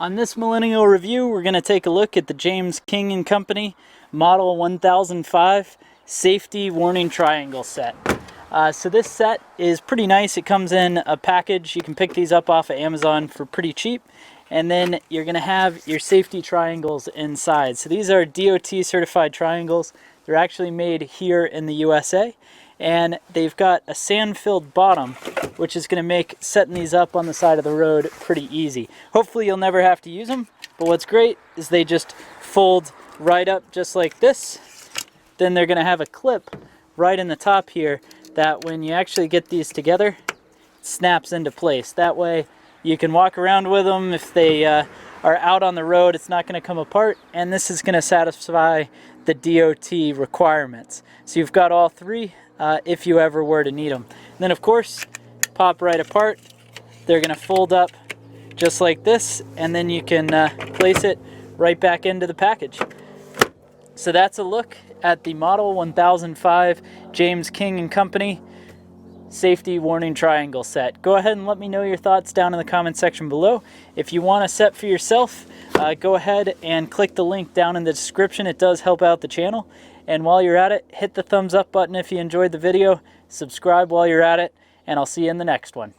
On this Millennial Review, we're going to take a look at the James King and Company Model 1005 Safety Warning Triangle set. So this set is pretty nice. It comes in a package. You can pick these up off of Amazon for pretty cheap. And then you're going to have your safety triangles inside. So these are d.o.t certified triangles. They're actually made here in the USA. And they've got a sand-filled bottom, which is going to make setting these up on the side of the road pretty easy. Hopefully you'll never have to use them, but what's great is they just fold right up just like this. Then they're going to have a clip right in the top here that when you actually get these together, it snaps into place. That way you can walk around with them. If they are out on the road, it's not going to come apart, and this is going to satisfy the d.o.t requirements. So you've got all three if you ever were to need them. And then of course, pop right apart. They're going to fold up just like this, and then you can place it right back into the package. So that's a look at the Model 1005 James King and Company Safety Warning Triangle set. Go ahead and let me know your thoughts down in the comment section below. If you want a set for yourself, go ahead and click the link down in the description. It does help out the channel. And while you're at it, hit the thumbs up button if you enjoyed the video, subscribe while you're at it, and I'll see you in the next one.